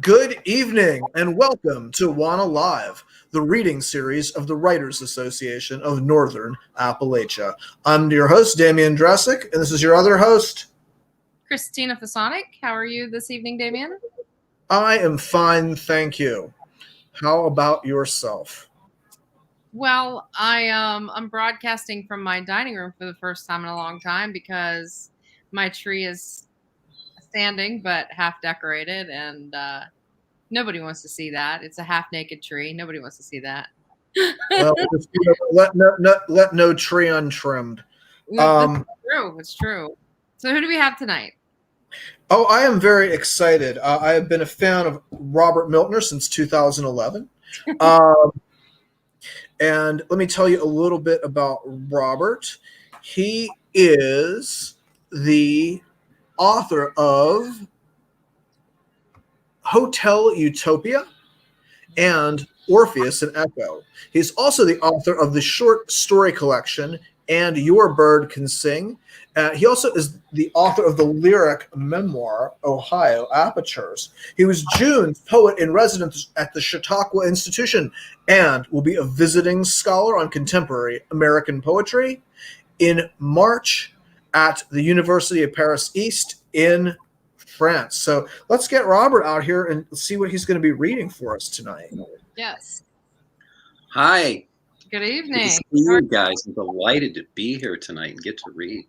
Good evening and welcome to WANA Live, the reading series of the Writers Association of Northern Appalachia. I'm your host, Damian Dressick, and this is your other host, Christina Fasonic. How are you this evening, Damian? I am fine, thank you. How about yourself? Well, I'm broadcasting from my dining room for the first time in a long time because my tree is standing but half decorated, and nobody wants to see that. It's a half naked tree. Nobody wants to see that. Well, let no tree untrimmed. It's true. It's true. So who do we have tonight? Oh, I am very excited. I have been a fan of Robert Miltner since 2011. Um, And let me tell you a little bit about Robert. He is the author of Hotel Utopia and Orpheus and Echo. He's also the author of the short story collection And Your Bird Can Sing. He also is the author of the lyric memoir Ohio Apertures. He was June's poet in residence at the Chautauqua Institution and will be a visiting scholar on contemporary American poetry in March at the University of Paris East in France. So let's get Robert out here and see what he's going to be reading for us tonight. Yes. Hi. Good Good to evening. see you guys. I'm delighted to be here tonight and get to read.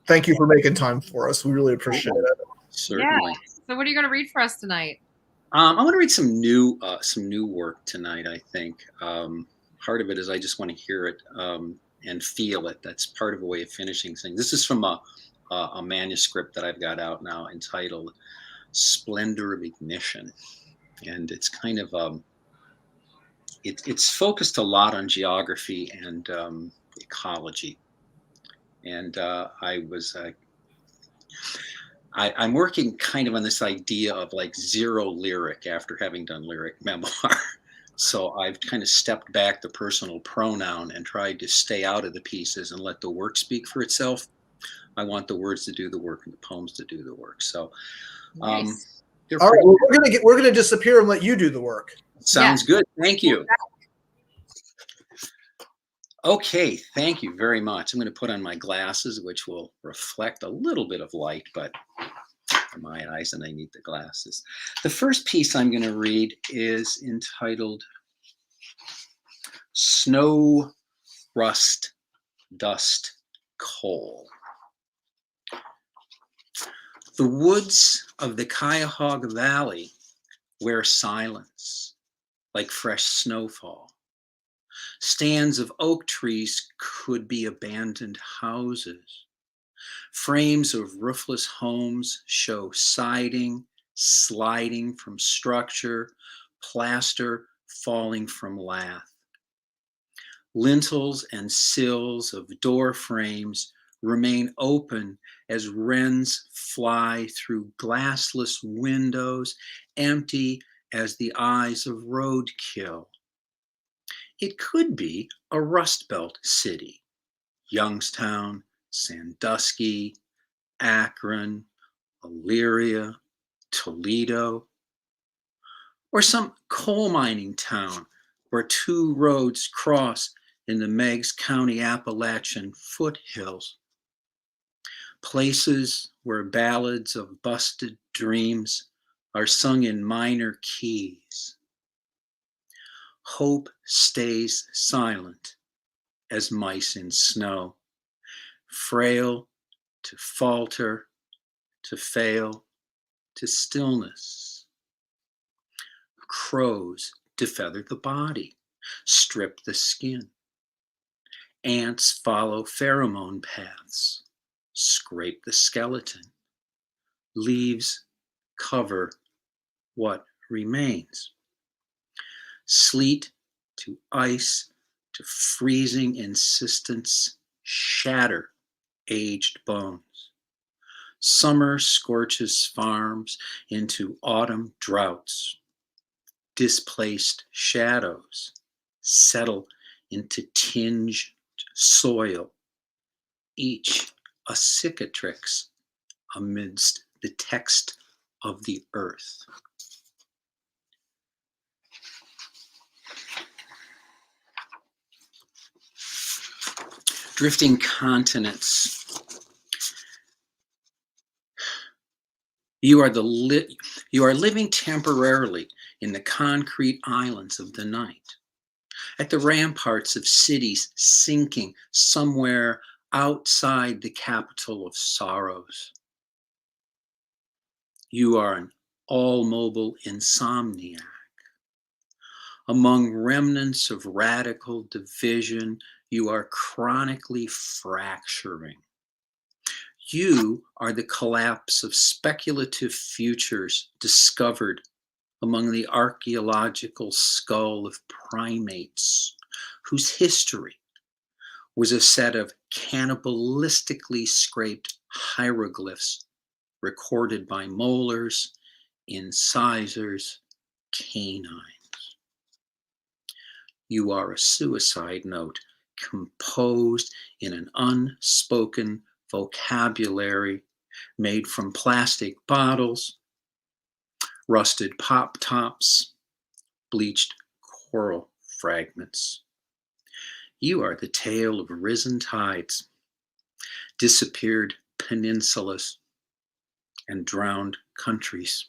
Thank you for making time for us. We really appreciate it. Certainly. So what are you going to read for us tonight? I want to read some new work tonight. I think part of it is I just want to hear it and feel it. That's part of a way of finishing things. This is from a manuscript that I've got out now entitled "Splendor of Ignition," and it's kind of it's focused a lot on geography and ecology. And I'm working kind of on this idea of like zero lyric after having done lyric memoir. So I've kind of stepped back the personal pronoun and tried to stay out of the pieces and let the work speak for itself. I want the words to do the work and the poems to do the work. So Nice. All right, well, we're gonna disappear and let you do the work. Sounds good. Thank you. Okay, thank you very much. I'm going to put on my glasses, which will reflect a little bit of light, but for my eyes, and I need the glasses. The first piece I'm going to read is entitled Snow, Rust, Dust, Coal. The woods of the Cuyahoga Valley wear silence like fresh snowfall. Stands of oak trees could be abandoned houses. Frames of roofless homes show siding sliding from structure, plaster falling from lath. Lintels and sills of door frames remain open as wrens fly through glassless windows, empty as the eyes of roadkill. It could be a Rust Belt city, Youngstown, Sandusky, Akron, Elyria, Toledo, or some coal mining town where two roads cross in the Meigs County Appalachian foothills. Places where ballads of busted dreams are sung in minor keys. Hope stays silent as mice in snow, frail to falter, to fail, to stillness. Crows defeather the body, strip the skin. Ants follow pheromone paths, scrape the skeleton. Leaves cover what remains. Sleet to ice to freezing insistence shatter aged bones. Summer scorches farms into autumn droughts. Displaced shadows settle into tinged soil, each a cicatrix amidst the text of the earth. drifting continents. You are living temporarily in the concrete islands of the night, at the ramparts of cities sinking somewhere outside the capital of sorrows. You are an all-mobile insomniac. Among remnants of radical division, you are chronically fracturing. You are the collapse of speculative futures discovered among the archaeological skull of primates, whose history was a set of cannibalistically scraped hieroglyphs recorded by molars, incisors, canines. You are a suicide note composed in an unspoken vocabulary made from plastic bottles, rusted pop tops, bleached coral fragments. You are the tale of risen tides, disappeared peninsulas, and drowned countries.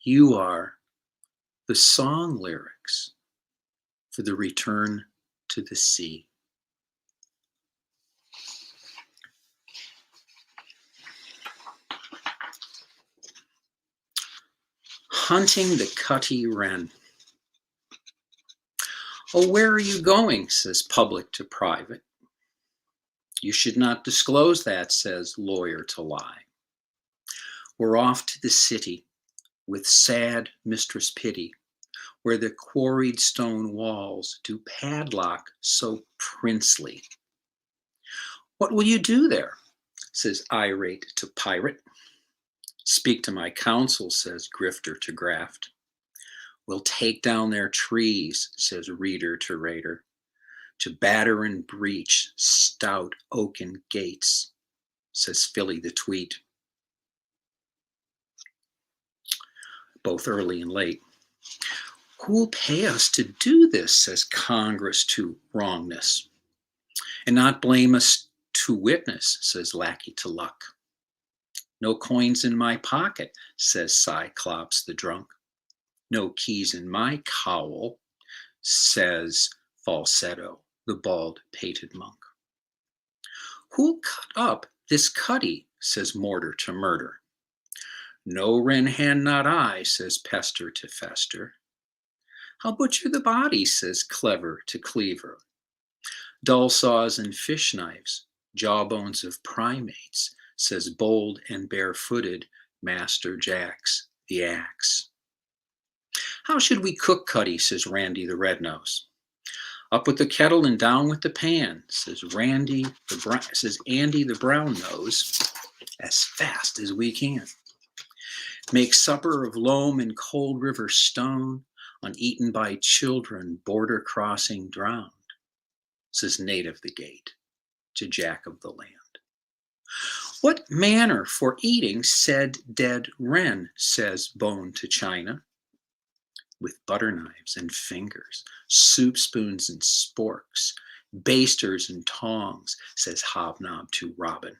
You are the song lyrics for the return to the sea. Hunting the cutty wren. Oh, where are you going? Says public to private. You should not disclose that, says lawyer to lie. We're off to the city with sad mistress pity, where the quarried stone walls do padlock so princely. What will you do there? Says irate to pirate. Speak to my counsel, says grifter to graft. We'll take down their trees, says reader to raider, to batter and breach stout oaken gates, says Philly the tweet. Both early and late. Who'll pay us to do this, says Congress to wrongness, and not blame us to witness, says lackey to luck. No coins in my pocket, says Cyclops the drunk. No keys in my cowl, says Falsetto, the bald-pated monk. Who'll cut up this cuddy, says Mortar to murder. No wren hand, not I, says Pester to Fester. I'll butcher the body, says Clever to Cleaver. Dull saws and fish knives, jawbones of primates, says bold and barefooted Master Jacks the axe. How should we cook cuddy, says Randy the red-nose. Up with the kettle and down with the pan, says Andy the brown-nose, as fast as we can. Make supper of loam and cold river stone, uneaten by children border-crossing drowned, says native the gate to Jack of the land. What manner for eating said dead wren, says Bone to China, with butter knives and fingers, soup spoons and sporks, basters and tongs, says Hobnob to Robin.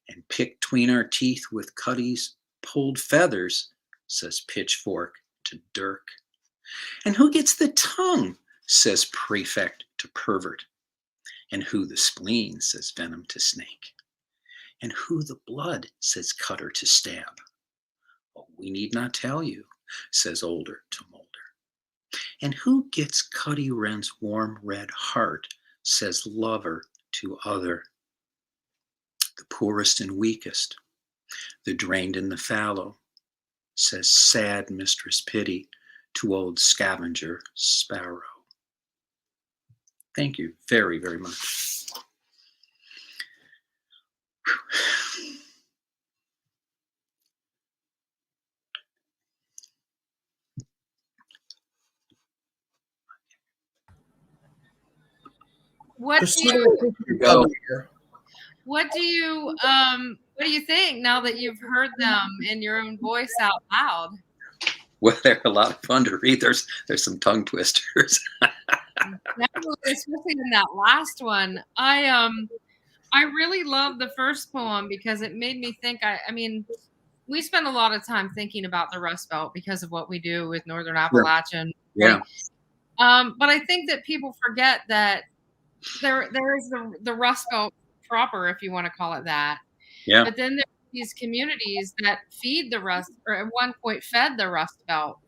And pick 'tween our teeth with Cuddy's pulled feathers, says Pitchfork to Dirk. And who gets the tongue, says Prefect to Pervert. And who the spleen, says Venom to Snake. And who the blood, says Cutter to Stab. Oh, we need not tell you, says Older to Molder. And who gets Cuddy Wren's warm red heart, says Lover to Other. The poorest and weakest, the drained and the fallow, says sad Mistress Pity to old Scavenger Sparrow. Thank you very, very much. What do you think now that you've heard them in your own voice out loud? Well, they're a lot of fun to read. There's some tongue twisters. Definitely, especially in that last one. I really love the first poem because it made me think. I mean, we spend a lot of time thinking about the Rust Belt because of what we do with Northern Sure. Appalachian. Yeah. But I think that people forget that there is the Rust Belt proper, if you want to call it that. Yeah. But then there are these communities that feed the Rust, or at one point fed the Rust Belt.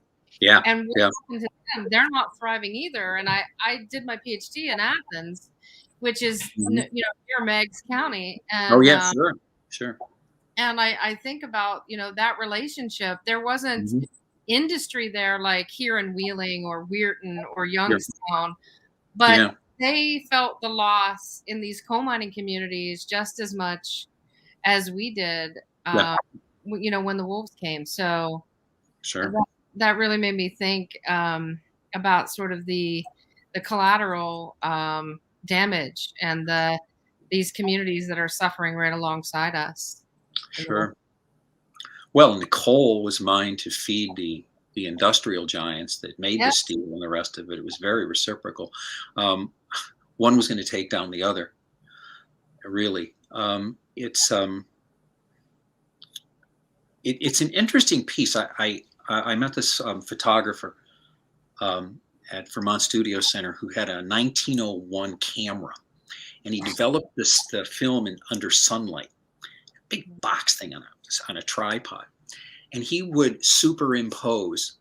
Yeah. And what Yeah. happened to them? They're not thriving either. And I did my PhD in Athens, which is Mhm. near Meigs County, Oh and yeah. Sure. Sure. and I think about that relationship. There wasn't Mhm. industry there like here in Wheeling or Weirton or Yeah. Youngstown, but Yeah. they felt the loss in these coal mining communities just as much as we did. Yeah. When the wolves came. So Sure. that really made me think about sort of the collateral damage and these communities that are suffering right alongside us. Sure. Well, and the coal was mined to feed the industrial giants that made the Yeah. steel and the rest of it. It was very reciprocal. Um, one was going to take down the other. Really, it's an interesting piece. I met this photographer at Vermont Studio Center who had a 1901 camera, and he developed the film under sunlight, big box thing on a tripod, and he would superimpose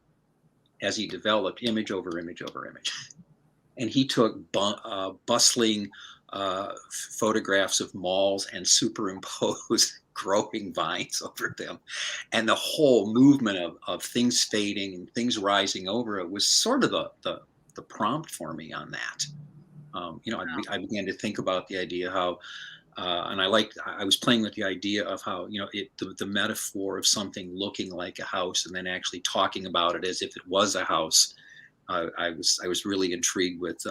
as he developed image over image over image, and he took bustling photographs of malls and superimposed growing vines over them, and the whole movement of things fading and things rising over it was sort of the prompt for me on that. I began to think about the idea how, and I was playing with the idea of how the metaphor of something looking like a house and then actually talking about it as if it was a house. I was really intrigued with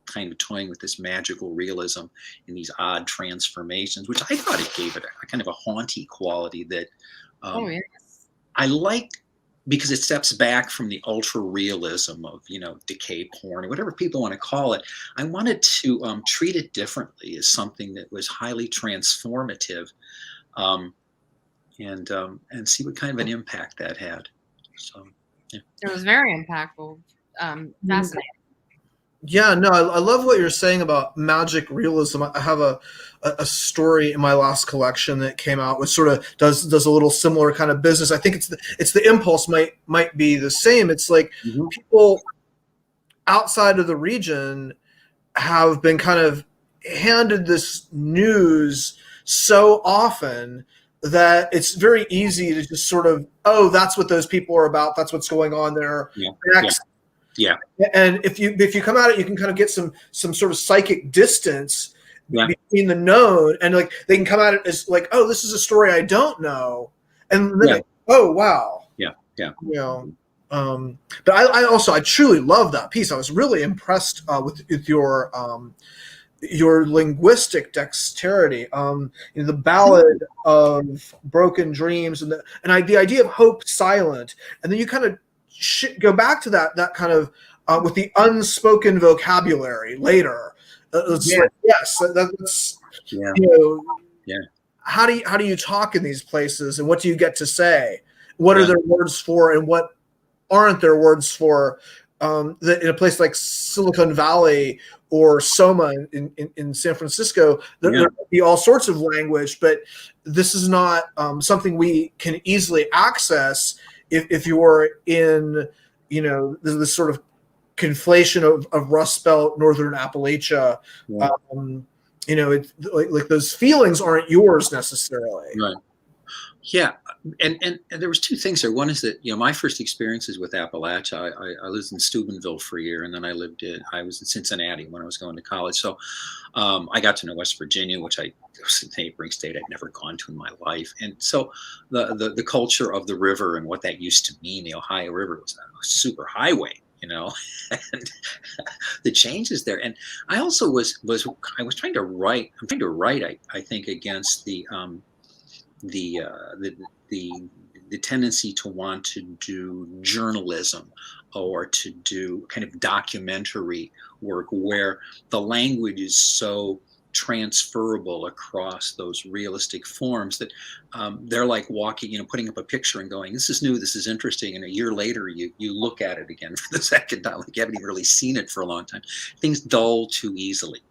kind of toying with this magical realism in these odd transformations, which I thought it gave it a kind of a haunty quality that Yes. I liked, because it steps back from the ultra realism of decay porn or whatever people want to call it. I wanted to treat it differently as something that was highly transformative, and see what kind of an impact that had. So yeah. It was very impactful. Fascinating. Yeah, no, I love what you're saying about magic realism. I have a story in my last collection that came out, which sort of does a little similar kind of business. I think it's the impulse might be the same. It's like people outside of the region have been kind of handed this news so often that it's very easy to just sort of, oh, that's what those people are about. That's what's going on there. Yeah. Yeah. And if you come at it, you can kind of get some sort of psychic distance Yeah. between the known, and like they can come at it as like, oh, this is a story I don't know, and then oh wow, Yeah. But I truly love that piece. I was really impressed with your linguistic dexterity. The ballad of broken dreams, and the idea of hope silent, and then you kind of go back to that kind of with the unspoken vocabulary later. Yes, that's How do you talk in these places, and what do you get to say? What are there words for, and what aren't there words for? In a place like Silicon Valley or Soma in San Francisco, there might be all sorts of language, but this is not something we can easily access if you're in this sort of conflation of Rust Belt, Northern Appalachia. It's like those feelings aren't yours necessarily. Right. Yeah, and there was two things there. One is that my first experiences with Appalachia, I lived in Steubenville for a year, and then I was in Cincinnati when I was going to college. So I got to know West Virginia, which was a neighboring state I'd never gone to in my life. And so the culture of the river and what that used to mean, the Ohio River was a super highway, and the changes there. And I also was trying to write. I'm trying to write, I think, against the the tendency to want to do journalism or to do kind of documentary work where the language is so transferable across those realistic forms that they're like walking, putting up a picture and going, this is new, this is interesting. And a year later, you look at it again for the second time, like you haven't even really seen it for a long time. Things dull too easily,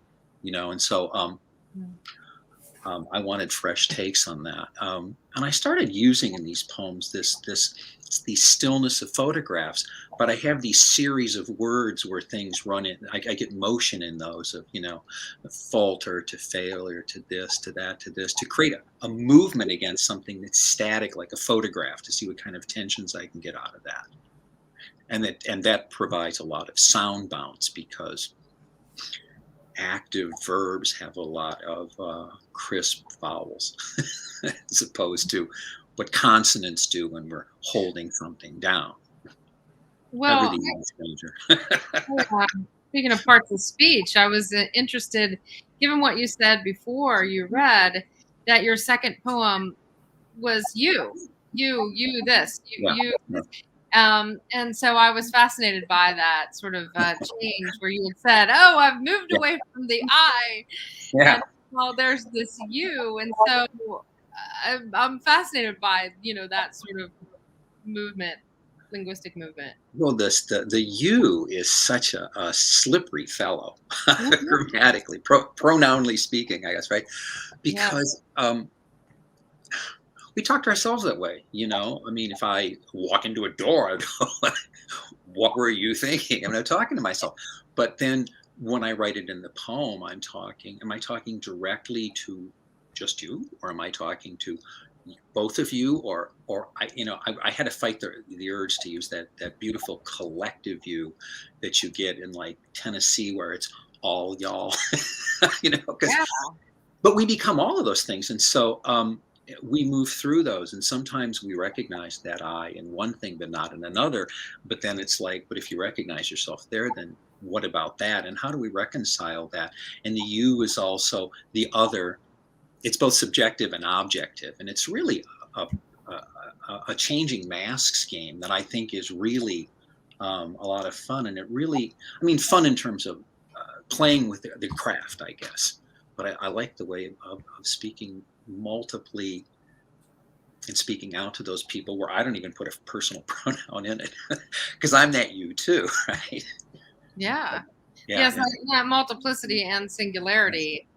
and so I wanted fresh takes on that. And I started using in these poems the stillness of photographs, but I have these series of words where things run in. I get motion in those of, falter to failure to this, to that, to this, to create a movement against something that's static, like a photograph, to see what kind of tensions I can get out of that. And that provides a lot of sound bounce because active verbs have a lot of crisp vowels as opposed to what consonants do when we're holding something down. Well, speaking of parts of speech, I was interested, given what you said before you read, that your second poem was you this. And so I was fascinated by that sort of change where you had said, "Oh, I've moved away from the I, and well, there's this you," and so I'm fascinated by that sort of movement, linguistic movement. Well, the you is such a slippery fellow, grammatically, pronounly speaking, I guess, right? Because we talk to ourselves that way, I mean, if I walk into a door, I'd go, what were you thinking? I'm not talking to myself. But then when I write it in the poem, am I talking directly to just you, or am I talking to both of you, or I had to fight the urge to use that beautiful collective you that you get in like Tennessee, where it's all y'all, but we become all of those things. And so, we move through those, and sometimes we recognize that I in one thing but not in another. But then it's like, but if you recognize yourself there, then what about that? And how do we reconcile that? And the you is also the other. It's both subjective and objective, and it's really a changing masks game that I think is really a lot of fun. And it really, fun in terms of playing with the craft, I guess. But I like the way of speaking multiply and speaking out to those people where I don't even put a personal pronoun in it because I'm that you too, right? Yeah. Yes, that multiplicity and singularity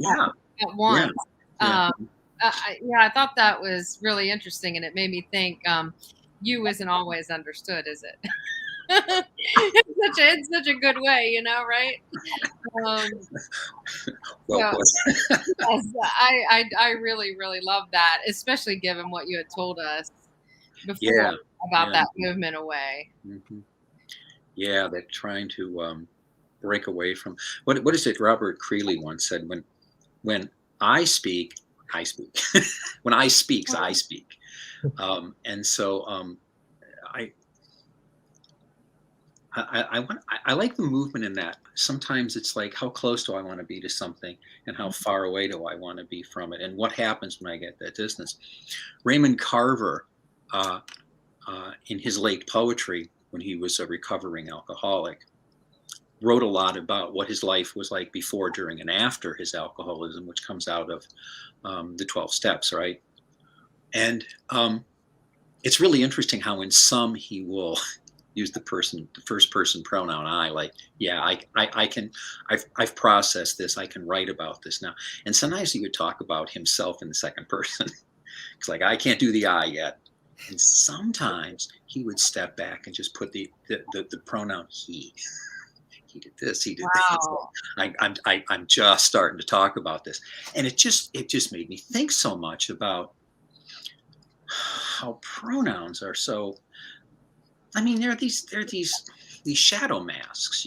at once. I thought that was really interesting, and it made me think you isn't always understood, is it? It's such a good way, right? I really, really love that, especially given what you had told us before about that movement away. Mm-hmm. Yeah, they're trying to break away from what is it? Robert Creeley once said, when I speak, I speak. When I speak, I speak. And so I like the movement in that. Sometimes it's like, how close do I want to be to something, and how far away do I want to be from it, and what happens when I get that distance? Raymond Carver, in his late poetry, when he was a recovering alcoholic, wrote a lot about what his life was like before, during, and after his alcoholism, which comes out of the 12 steps, right? And it's really interesting how in some he will use the first person pronoun I, like, I've processed this, I can write about this now. And sometimes he would talk about himself in the second person. It's like, I can't do the I yet. And sometimes he would step back and just put the pronoun he. He did this, he did that. I'm just starting to talk about this. And it just made me think so much about how pronouns are so, they're these shadow masks,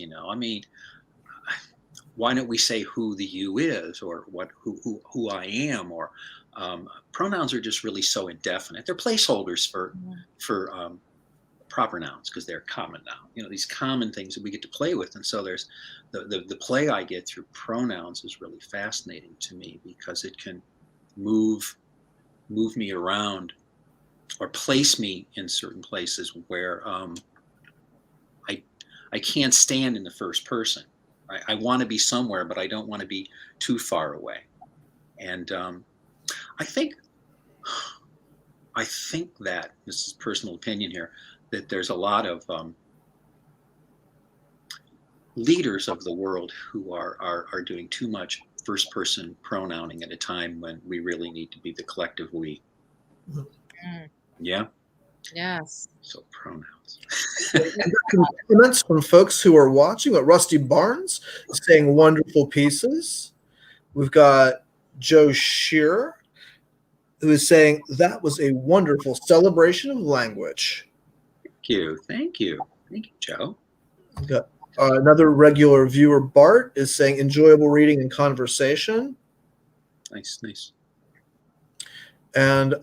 why don't we say who the you is, or who I am, or pronouns are just really so indefinite. They're placeholders for proper nouns, because they're common now. These common things that we get to play with. And so there's the play I get through pronouns is really fascinating to me, because it can move me around or place me in certain places where I can't stand in the first person. I want to be somewhere, but I don't want to be too far away. And I think that, this is personal opinion here, that there's a lot of leaders of the world who are doing too much first person pronouncing at a time when we really need to be the collective we. Mm. Yeah. Yes. So pronouns. Comments from folks who are watching. Rusty Barnes is saying wonderful pieces. We've got Joe Shearer, who is saying that was a wonderful celebration of language. Thank you, Joe. We've got another regular viewer, Bart, is saying enjoyable reading and conversation. Nice. And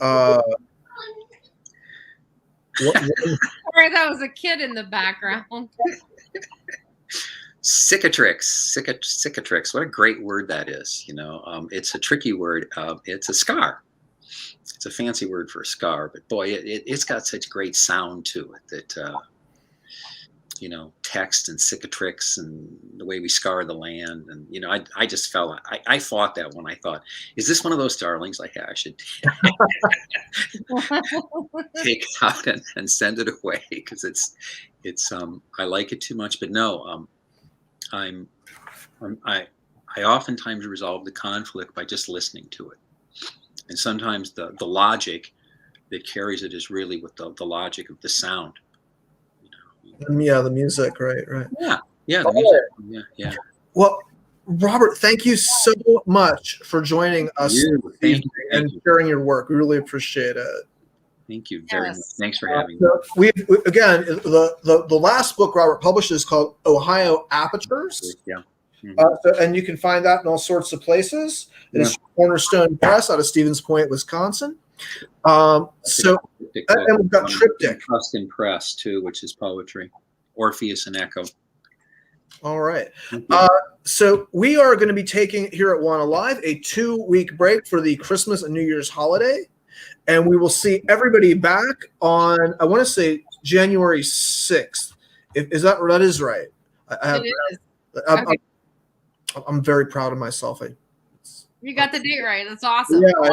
Sorry, that was a kid in the background. Cicatrix. What a great word that is. It's a tricky word. It's a scar. It's a fancy word for a scar, but boy, it's got such great sound to it that, text and cicatrix and the way we scar the land. And, I just felt, I fought that one. I thought, is this one of those darlings I should take out and send it away? Because it's I like it too much, but no, I oftentimes resolve the conflict by just listening to it. And sometimes the logic that carries it is really with the logic of the sound. Yeah, the music, right. Yeah, the music. Yeah. Well, Robert, thank you so much for joining us and sharing your work. We really appreciate it. Thank you very much. Thanks for having me. Again, the last book Robert published is called Ohio Apertures. Yeah. And you can find that in all sorts of places. It's Cornerstone Press out of Stevens Point, Wisconsin. And we've got Triptych. Ruskin Press too, which is poetry. Orpheus and Echo. All right. So we are going to be taking here at WANA Live a 2-week break for the Christmas and New Year's holiday. And we will see everybody back on, I want to say January 6th. That is right. I'm very proud of myself. You got the date right. That's awesome. Yeah,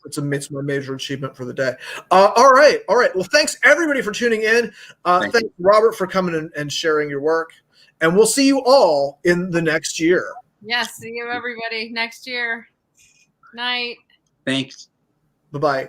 it's my major achievement for the day. All right. Well, thanks everybody for tuning in. Thanks Robert for coming and sharing your work. And we'll see you all in the next year. Yes, see you everybody next year. Night. Thanks. Bye-bye.